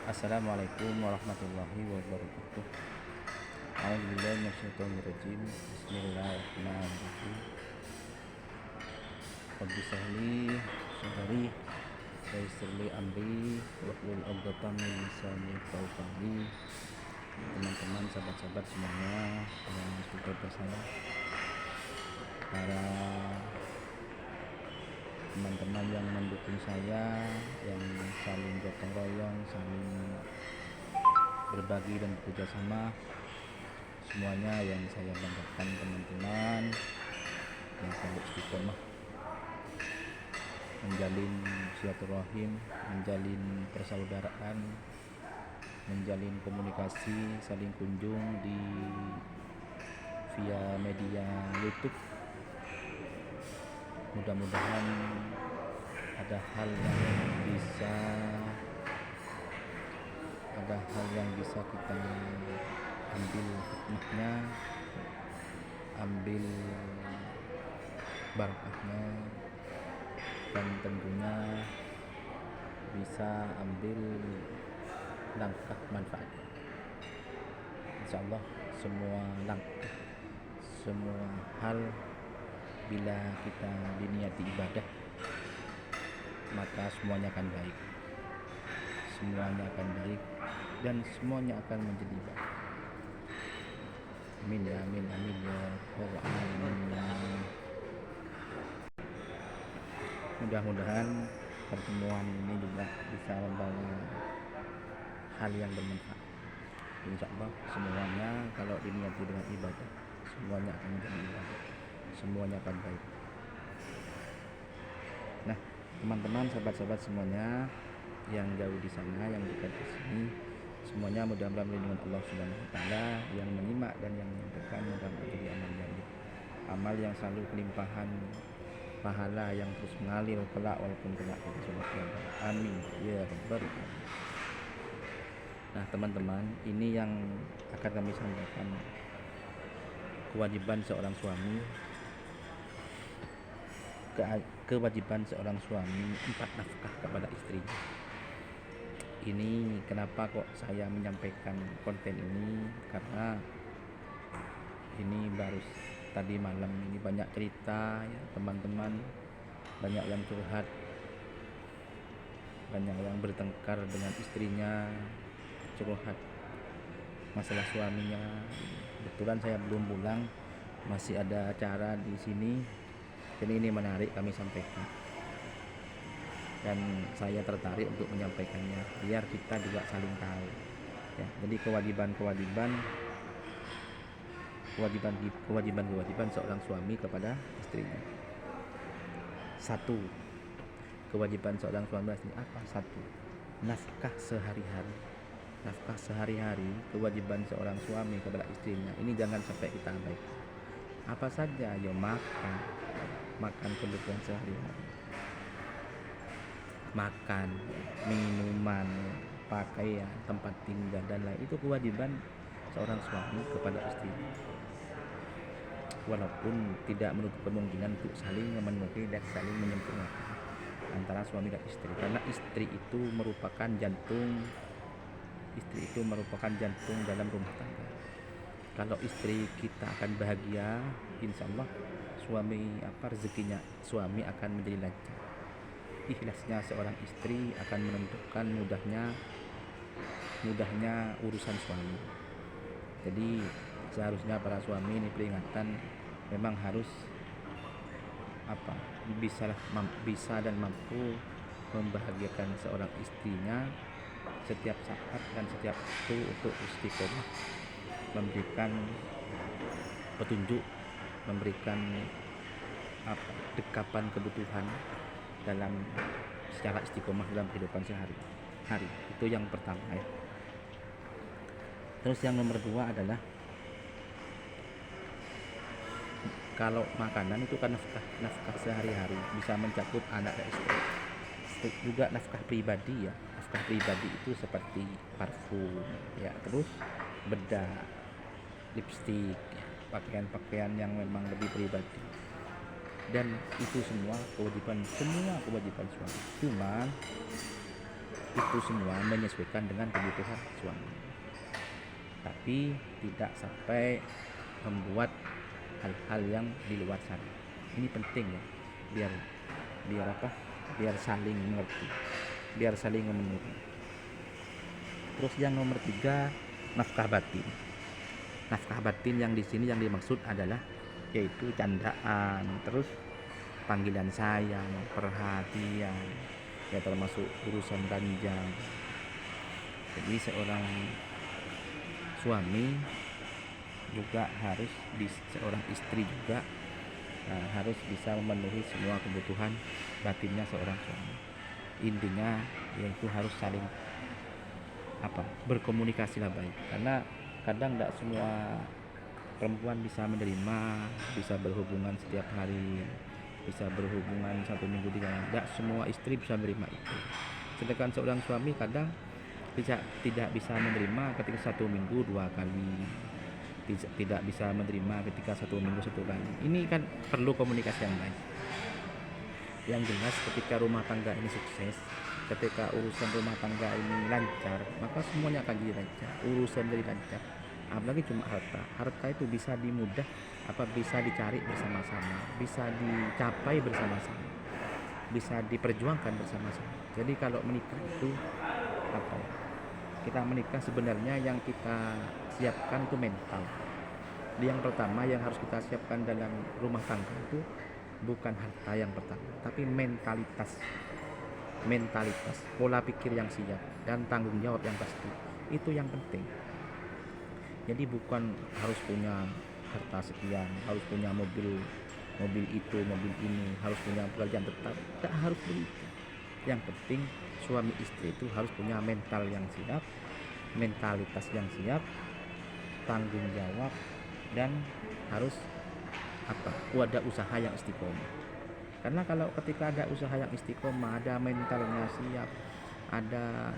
Assalamualaikum warahmatullahi wabarakatuh. A'udzubillahi minasyaitonirrajim. Bismillahirrahmanirrahim. Rabbi shrahli sadri wa yassir li amri wahlul 'uqdatam min lisani yafqahu qawli. Teman-teman, sahabat-sahabat semuanya yang sudah bersama, para teman-teman yang mendukung saya, yang saling gotong royong, saling berbagi dan bekerja sama, semuanya yang saya banggakan, teman-teman yang selalu istiqomah menjalin silaturahim, menjalin persaudaraan, menjalin komunikasi, saling kunjung di via media YouTube. Mudah-mudahan ada hal yang bisa kita ambil hikmahnya, ambil barakahnya, dan tentunya bisa ambil langkah manfaatnya. Insyaallah semua langkah, semua hal bila kita diniati ibadah, maka semuanya akan baik, dan semuanya akan menjadi baik. Amin ya, amin, amin ya rabbal alamin. Mudah-mudahan pertemuan ini juga bisa membawa hal yang bermanfaat. Insyaallah semuanya kalau diniati dengan ibadah, semuanya akan menjadi ibadah, semuanya akan baik. Nah, teman-teman, sahabat-sahabat semuanya yang jauh di sana, yang dekat di sini, semuanya mudah-mudahan melindungi Allah Subhanahu wa taala, yang menyimak dan yang menyampaikan mudah-mudahan menjadi amal yang amal yang selalu kelimpahan pahala yang terus mengalir kelak walaupun kelak kita sudah tiada. Amin ya rabbal alamin. Nah, teman-teman, ini yang akan kami sampaikan, kewajiban seorang suami, kewajiban seorang suami 4 nafkah kepada istrinya. Ini kenapa kok saya menyampaikan konten ini, karena ini baru tadi malam ini banyak cerita ya teman-teman, banyak yang curhat, banyak yang bertengkar dengan istrinya, curhat masalah suaminya. Kebetulan saya belum pulang, masih ada acara di sini, jadi ini menarik kami sampaikan, dan saya tertarik untuk menyampaikannya biar kita juga saling tahu ya. Jadi kewajiban seorang suami kepada istrinya. Satu, kewajiban seorang suami apa? Satu, nafkah sehari-hari. Nafkah sehari-hari, kewajiban seorang suami kepada istrinya ini jangan sampai kita abaikan. Apa saja? Ya makan kebutuhan sehari-hari, makan, minuman, pakaian, tempat tinggal dan lain, itu kewajiban seorang suami kepada istrinya. Walaupun tidak menutup kemungkinan untuk saling memenuhi dan saling menyempurnakan antara suami dan istri, karena istri itu merupakan jantung dalam rumah tangga. Kalau istri kita akan bahagia, insya Allah rezekinya suami akan menjadi lancar. Ikhlasnya seorang istri akan menentukan mudahnya urusan suami. Jadi seharusnya para suami ini peringatan, memang harus bisa dan mampu membahagiakan seorang istrinya setiap saat dan setiap waktu untuk istiqomah, memberikan petunjuk, memberikan dekapan kebutuhan dalam secara istiqomah dalam kehidupan sehari-hari. Itu yang pertama ya. Terus yang nomor 2 adalah, kalau makanan itu kan nafkah sehari-hari, bisa mencakup anak dan istri. Juga nafkah pribadi ya. Nafkah pribadi itu seperti parfum ya, terus bedak, lipstik ya, pakaian-pakaian yang memang lebih pribadi. Dan itu semua kewajiban suami. Cuma itu semua menyesuaikan dengan kebutuhan suami, tapi tidak sampai membuat hal-hal yang di luar sana. Ini penting ya, biar biar apa biar saling mengerti, biar saling memenuhi. Terus yang nomor 3, nafkah batin. Nafkah batin yang di sini yang dimaksud adalah yaitu candaan, terus panggilan sayang, perhatian, ya termasuk urusan ranjang. Jadi seorang suami juga harus seorang istri juga harus bisa memenuhi semua kebutuhan batinnya seorang suami. Intinya yaitu harus saling berkomunikasi lah baik, karena kadang tidak semua perempuan bisa menerima, bisa berhubungan setiap hari, bisa berhubungan 1 minggu 3 minggu. Tidak semua istri bisa menerima itu. Sedangkan seorang suami kadang tidak bisa menerima ketika 1 minggu 2 kali, tidak bisa menerima ketika 1 minggu 1 kali. Ini kan perlu komunikasi yang baik. Yang jelas ketika rumah tangga ini sukses, ketika urusan rumah tangga ini lancar, maka semuanya akan jadi lancar, urusan jadi lancar. Apalagi cuma harta itu bisa bisa dicari bersama-sama, bisa dicapai bersama-sama, bisa diperjuangkan bersama-sama. Jadi kalau menikah itu kita menikah sebenarnya yang kita siapkan itu mental. Yang pertama yang harus kita siapkan dalam rumah tangga itu bukan harta yang pertama, tapi mentalitas, pola pikir yang siap, dan tanggung jawab yang pasti. Itu yang penting. Jadi bukan harus punya harta sekian, harus punya mobil itu, mobil ini, harus punya pekerjaan tetap. Tidak harus begitu. Yang penting suami istri itu harus punya mental yang siap, mentalitas yang siap, tanggung jawab, dan harus ada usaha yang istiqomah. Karena kalau ketika ada usaha yang istiqomah, ada mentalnya siap, ada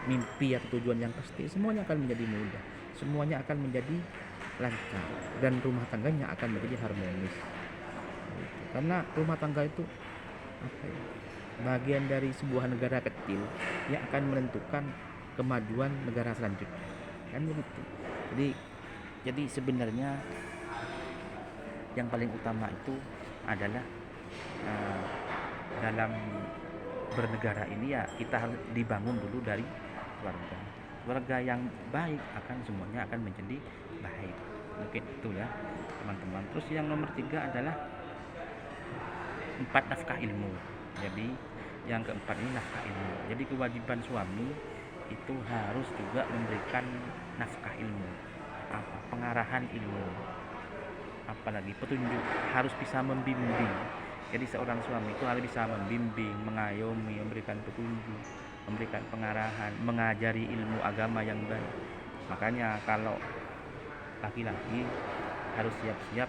mimpi atau tujuan yang pasti, semuanya akan menjadi mudah, semuanya akan menjadi lancar, dan rumah tangganya akan menjadi harmonis. Karena rumah tangga itu bagian dari sebuah negara kecil yang akan menentukan kemajuan negara selanjutnya, kan begitu. Jadi sebenarnya yang paling utama itu adalah dalam bernegara ini ya kita harus dibangun dulu dari keluarga yang baik, akan semuanya akan menjadi baik. Mungkin itu ya teman-teman. Terus yang nomor 3 adalah 4, nafkah ilmu. Jadi yang keempat ini nafkah ilmu. Jadi kewajiban suami itu harus juga memberikan nafkah ilmu, pengarahan ilmu, apalagi petunjuk, harus bisa membimbing. Jadi seorang suami itu harus bisa membimbing, mengayomi, memberikan petunjuk, memberikan pengarahan, mengajari ilmu agama yang baik. Makanya kalau laki-laki harus siap-siap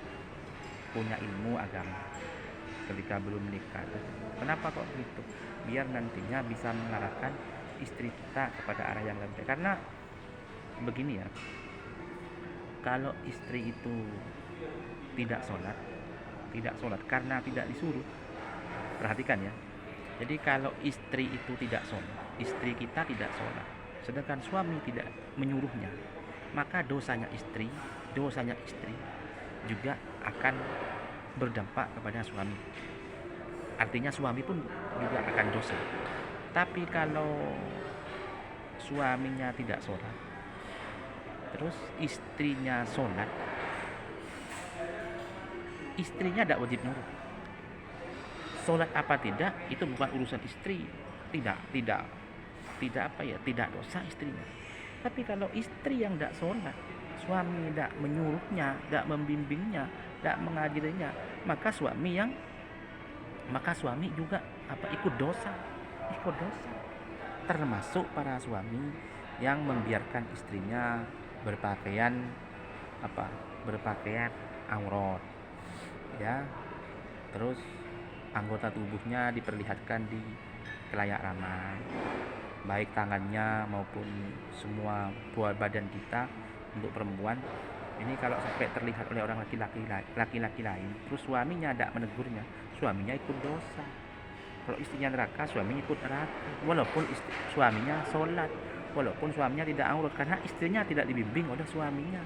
punya ilmu agama ketika belum menikah. Kenapa kok gitu? Biar nantinya bisa mengarahkan istri kita kepada arah yang lebih baik. Karena begini ya, kalau istri itu tidak sholat karena tidak disuruh. Perhatikan ya. Jadi kalau istri itu tidak sholat, istri kita tidak sholat, sedangkan suami tidak menyuruhnya, maka dosanya istri juga akan berdampak kepada suami. Artinya suami pun juga akan dosa. Tapi kalau suaminya tidak sholat, terus istrinya sholat, istrinya tidak wajib nurut. Sholat apa tidak itu bukan urusan istri, tidak dosa istrinya. Tapi kalau istri yang tidak sholat, suami tidak menyuruhnya, tidak membimbingnya, tidak mengajarinya, maka suami juga ikut dosa. Termasuk para suami yang membiarkan istrinya berpakaian aurat, ya, terus anggota tubuhnya diperlihatkan di khalayak ramai, baik tangannya maupun semua buah badan kita. Untuk perempuan ini kalau sampai terlihat oleh orang laki-laki lain, terus suaminya tidak menegurnya, suaminya ikut dosa. Kalau istrinya neraka, suaminya ikut neraka. Walaupun suaminya sholat, walaupun suaminya tidak aurat, karena istrinya tidak dibimbing oleh suaminya.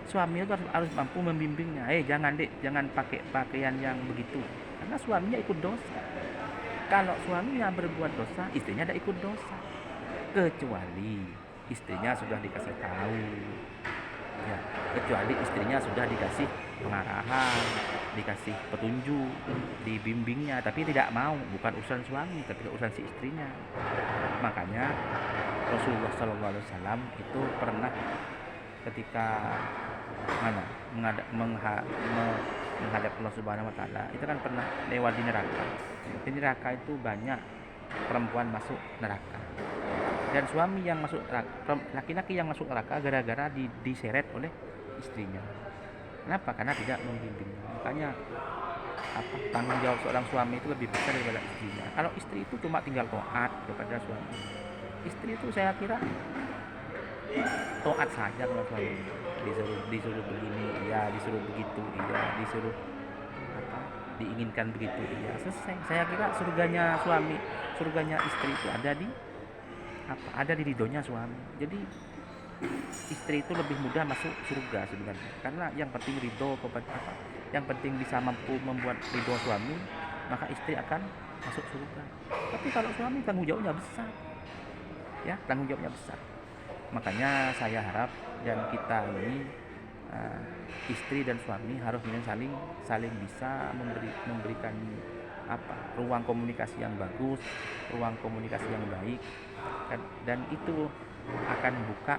Suami itu harus mampu membimbingnya. Jangan dek, jangan pakai pakaian yang begitu, karena suaminya ikut dosa. Kalau suaminya berbuat dosa, istrinya tidak ikut dosa, kecuali istrinya sudah dikasih tahu, ya, kecuali istrinya sudah dikasih pengarahan, dikasih petunjuk, dibimbingnya, tapi tidak mau, bukan urusan suami, tapi urusan si istrinya. Makanya Rasulullah SAW itu pernah ketika menghadap Allah Subhanahu Wa Taala, itu kan pernah lewat di neraka. Di neraka itu banyak perempuan masuk neraka, dan suami yang masuk neraka, laki-laki yang masuk neraka gara-gara diseret oleh istrinya. Kenapa? Karena tidak membimbingnya. Makanya tanggung jawab seorang suami itu lebih besar daripada istrinya. Kalau istri itu cuma tinggal taat kepada suami. Istri itu saya kira taat saja kalau suami. Disuruh begini, iya, disuruh begitu, iya, disuruh diinginkan begitu, iya, selesai. Saya kira surganya istri itu ada di ridhonya suami. Jadi istri itu lebih mudah masuk surga sebenarnya, karena yang penting ridho kepada yang penting bisa mampu membuat ridho suami, maka istri akan masuk surga. Tapi kalau suami tanggung jawabnya besar, ya, tanggung jawabnya besar. Makanya saya harap dan kita ini istri dan suami harus saling bisa memberikan ruang komunikasi yang bagus, ruang komunikasi yang baik, dan itu akan buka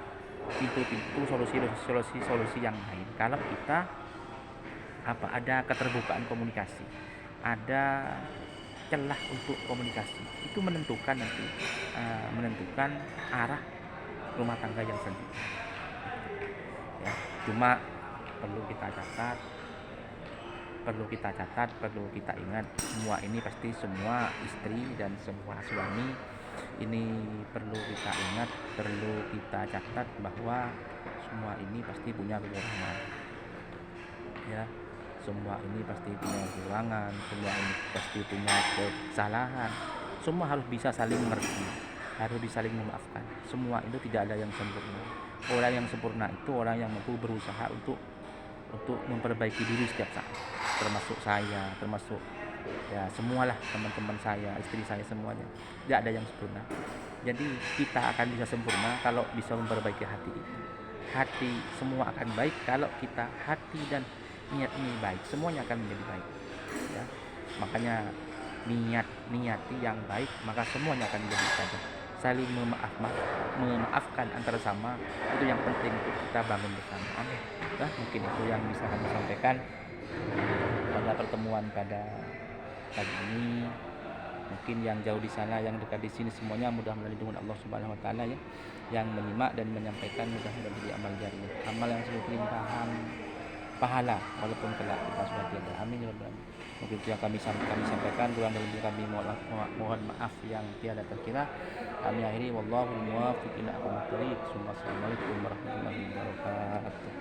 pintu-pintu solusi yang lain. Kalau kita ada keterbukaan komunikasi, ada celah untuk komunikasi, itu menentukan arah rumah tangga yang selanjutnya. Ya, cuma perlu kita catat, perlu kita ingat, semua istri dan semua suami ini perlu kita ingat, perlu kita catat bahwa semua ini pasti punya kekurangan. Ya, semua ini pasti punya kekurangan, semua ini pasti punya kesalahan. Semua harus bisa saling mengerti, harus bisa saling memaafkan. Semua itu tidak ada yang sempurna. Orang yang sempurna itu orang yang mampu berusaha untuk memperbaiki diri setiap saat, termasuk saya, termasuk ya semualah, teman-teman saya, istri saya, semuanya. Tidak ada yang sempurna. Jadi kita akan bisa sempurna kalau bisa memperbaiki hati kita. Hati semua akan baik kalau kita hati dan niat ini baik, semuanya akan menjadi baik. Ya, makanya niati yang baik, maka semuanya akan menjadi baik. Saling memaafkan antara sama, itu yang penting untuk kita bangun bersama. Mungkin itu yang bisa kami sampaikan pada pertemuan pada pagi ini. Mungkin yang jauh di sana, yang dekat di sini, semuanya mudah-mudahan dengan Allah Subhanahu Wa Taala, ya, yang menyimak dan menyampaikan mudah-mudahan jadi amal jariah, amal yang seluruh limpahan pahala walaupun kelak kita sudah tiada. Amin ya rabbal alamin. Mungkin itu yang kami sampaikan, kurang lebih kami mohon maaf yang tiada terkira. Kami akhiri, wallahu muwaffiq ila aqwamit thoriq. Assalamualaikum warahmatullahi wabarakatuh.